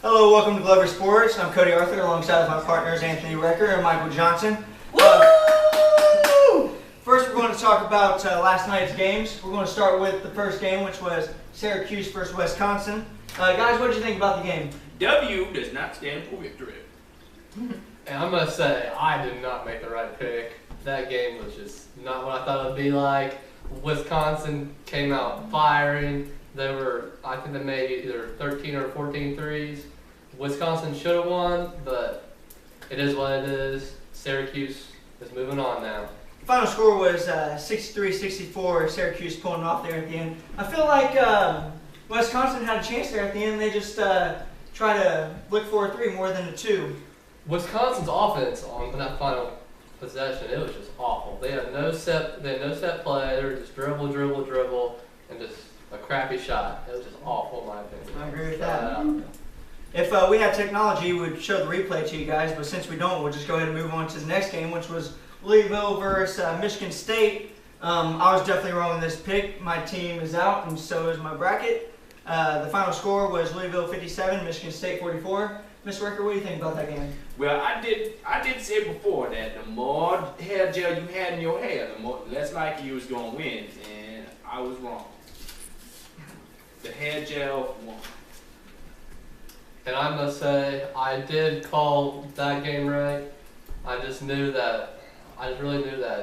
Hello, welcome to Glover Sports. I'm Cody Arthur alongside my partners Anthony Recker and Michael Johnson. First, we're going to talk about last night's games. We're going to start with the first game, which was Syracuse versus Wisconsin. Guys, what did you think about the game? W does not stand for victory. And I must say, I did not make the right pick. That game was just not what I thought it would be like. Wisconsin came out firing. I think they made either 13 or 14 threes. Wisconsin should have won, but it is what it is. Syracuse is moving on now. The final score was 63-64, Syracuse pulling off there at the end. I feel like Wisconsin had a chance there at the end. They just try to look for a three more than a two. Wisconsin's offense on that final possession, it was just awful. They had no set play. They were just dribble, and just a crappy shot. It was just awful, in my opinion. I agree with that. If we had technology, we'd show the replay to you guys, but since we don't, we'll just go ahead and move on to the next game, which was Louisville versus Michigan State. I was definitely wrong in this pick. My team is out, and so is my bracket. The final score was Louisville 57, Michigan State 44. Mr. Ricker, what do you think about that game? Well, I did say before that the more hair gel you had in your hair, the less likely you was going to win, and I was wrong. The hair gel won. And I must say, I did call that game right. I just really knew that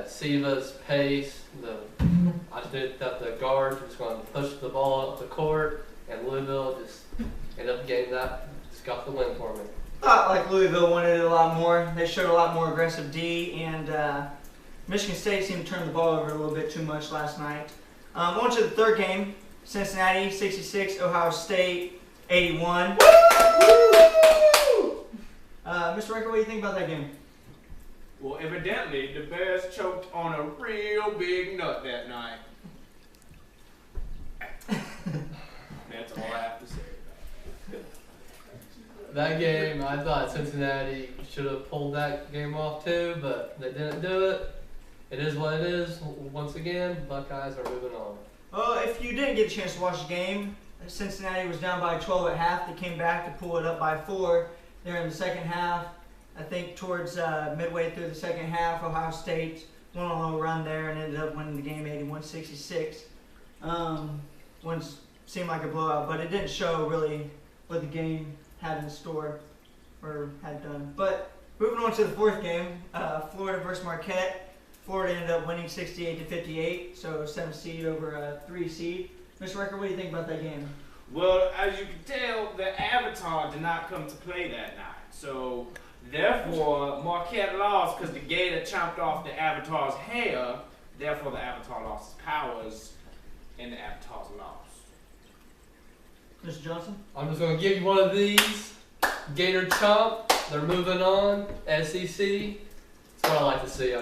Xaiver's pace, I knew that the guards was going to push the ball up the court, and Louisville just ended up getting that, just got the win for me. Thought like Louisville wanted it a lot more. They showed a lot more aggressive D, and Michigan State seemed to turn the ball over a little bit too much last night. On to the third game, Cincinnati 66, Ohio State 81. Mr. Ricker, what do you think about that game? Well, evidently, the Bears choked on a real big nut that night. That's all I have to say about it. That game, I thought Cincinnati should have pulled that game off too, but they didn't do it. It is what it is. Once again, Buckeyes are moving on. If you didn't get a chance to watch the game, Cincinnati was down by 12 at half. They came back to pull it up by 4 there in the second half. I think towards midway through the second half, Ohio State went on a little run there and ended up winning the game 81-66. One seemed like a blowout, but it didn't show really what the game had in store or had done. But moving on to the fourth game, Florida versus Marquette. Florida ended up winning 68-58, so 7th seed over a 3 seed. Mr. Ricker, what do you think about that game? Well, as you can tell, the Avatar did not come to play that night. So, therefore, Marquette lost because the gator chomped off the Avatar's hair. Therefore, the Avatar lost his powers, and the Avatar's lost. Mr. Johnson? I'm just going to give you one of these. Gator chomp. They're moving on. SEC. That's what I like to see.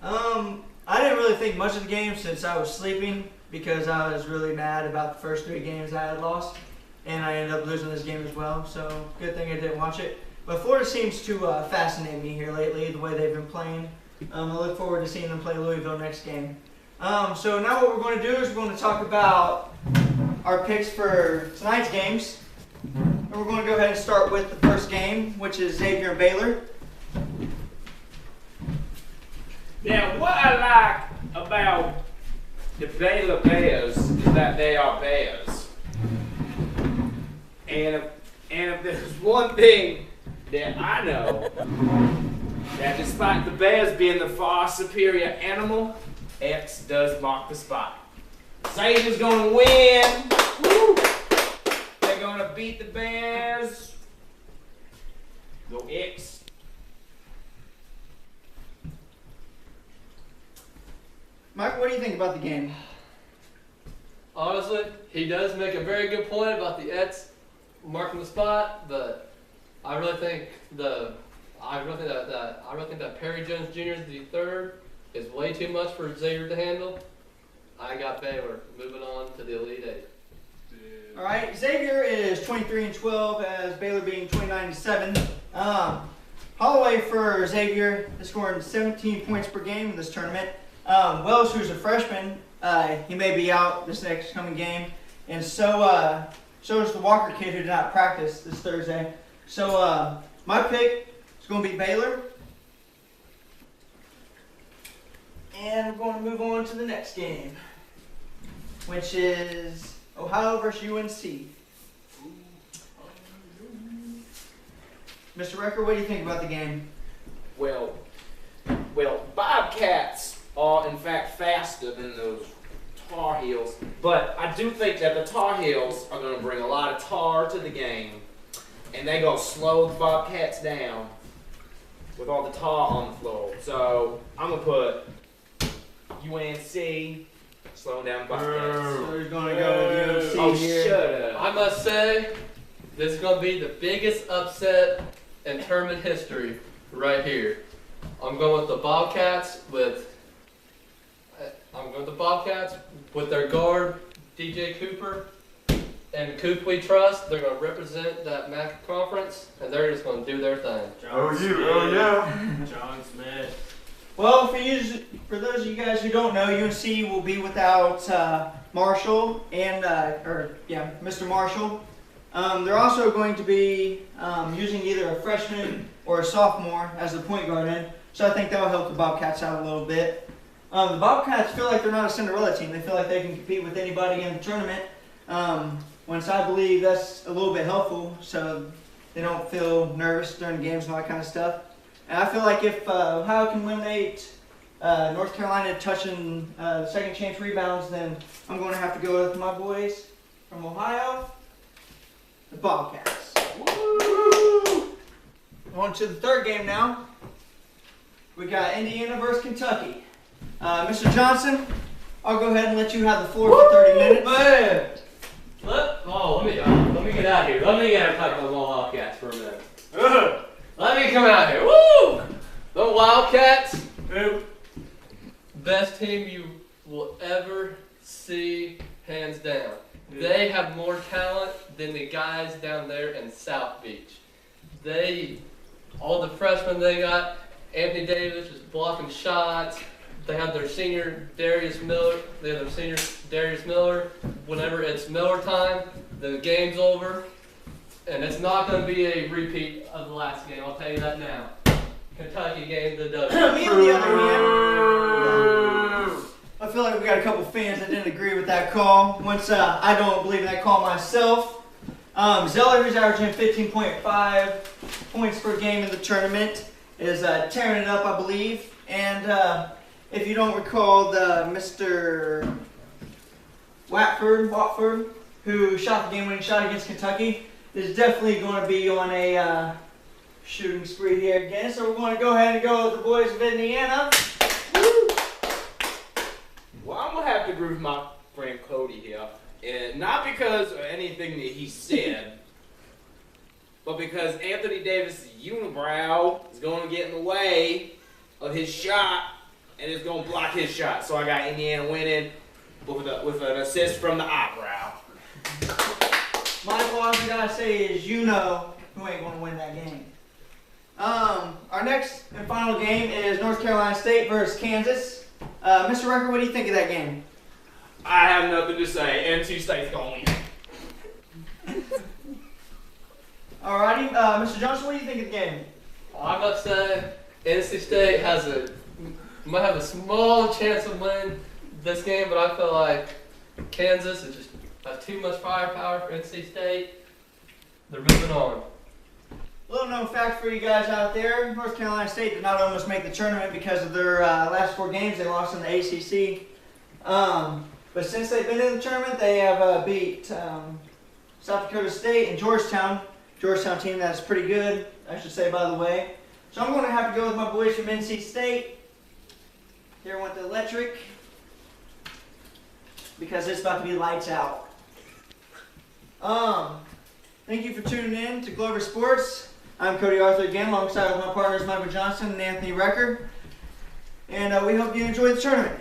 I didn't really think much of the game since I was sleeping because I was really mad about the first 3 games I had lost, and I ended up losing this game as well, so good thing I didn't watch it. But Florida seems to fascinate me here lately, the way they've been playing. I look forward to seeing them play Louisville next game. So now what we're going to do is we're going to talk about our picks for tonight's games. And we're going to go ahead and start with the first game, which is Xaiver and Baylor. Now, what I like about the Baylor Bears is that they are Bears. And if there's one thing that I know, that despite the Bears being the far superior animal, X does mark the spot. Xaiver's going to win. Woo! They're going to beat the Bears. Go X. Mike, what do you think about the game? Honestly, he does make a very good point about the X marking the spot, but I really think that Perry Jones Jr. the third is way too much for Xaiver to handle. I got Baylor moving on to the Elite Eight. All right, Xaiver is 23-12, as Baylor being 29-7. Holloway for Xaiver is scoring 17 points per game in this tournament. Wells, who's a freshman, he may be out this next coming game, and so So is the Walker kid who did not practice this Thursday. So my pick is going to be Baylor. And we're going to move on to the next game, which is Ohio versus UNC. Mr. Recker, what do you think about the game? Well, Bobcats are in fact faster than those Tar Heels, but I do think that the Tar Heels are going to bring a lot of tar to the game, and they're going to slow the Bobcats down with all the tar on the floor. So I'm going to put UNC slowing down Bobcats. So you're going to go with UNC Oh, here. shut up. I must say, this is going to be the biggest upset in tournament history right here. I'm going with the Bobcats with their guard, DJ Cooper. And Coop we trust. They're going to represent that MAC conference, and they're just going to do their thing. Oh yeah. John Smith. Well, for those of you guys who don't know, UNC will be without Marshall and Mr. Marshall. They're also going to be using either a freshman or a sophomore as the point guard in, so I think that will help the Bobcats out a little bit. The Bobcats feel like they're not a Cinderella team. They feel like they can compete with anybody in the tournament. Once I believe that's a little bit helpful, so they don't feel nervous during games and all that kind of stuff. And I feel like if Ohio can eliminate North Carolina touching second chance rebounds, then I'm going to have to go with my boys from Ohio, the Bobcats. Woo! On to the third game now. We got Indiana versus Kentucky. Mr. Johnson, I'll go ahead and let you have the floor for 30 minutes. Man! Let me get out here. Let me get talk about the Wildcats for a minute. Let me come out here. Woo! The Wildcats, best team you will ever see, hands down. They have more talent than the guys down there in South Beach. All the freshmen they got, Anthony Davis is blocking shots. They have their senior Darius Miller. Whenever it's Miller time, the game's over. And it's not going to be a repeat of the last game, I'll tell you that now. Kentucky game the W. Me on the other hand, I feel like we got a couple fans that didn't agree with that call. I don't believe in that call myself. Zeller, who's averaging 15.5 points per game in the tournament, is tearing it up, I believe. And if you don't recall, Mr. Watford, who shot the game-winning shot against Kentucky, is definitely going to be on a shooting spree here again. So we're going to go ahead and go with the boys of Indiana. Woo! Well, I'm going to have to agree with my friend Cody here. And not because of anything that he said, but because Anthony Davis' unibrow is going to get in the way of his shot, and it's going to block his shot. So I got Indiana winning with an assist from the eyebrow. Michael, all I gotta say is who ain't gonna win that game. Our next and final game is North Carolina State versus Kansas. Mr. Recker, what do you think of that game? I have nothing to say. NC State's going to win. Alrighty, Mr. Johnson, what do you think of the game? I must say, NC State might have a small chance of winning this game, but I feel like Kansas is just has too much firepower for NC State. They're moving on. Little known fact for you guys out there, North Carolina State did not almost make the tournament because of their last 4 games they lost in the ACC. But since they've been in the tournament, they have beat South Dakota State and Georgetown. Georgetown team that's pretty good, I should say, by the way. So I'm going to have to go with my boys from NC State. Here went the electric, because it's about to be lights out. Thank you for tuning in to Glover Sports. I'm Cody Arthur again, alongside with my partners Michael Johnson and Anthony Recker. And we hope you enjoyed the tournament.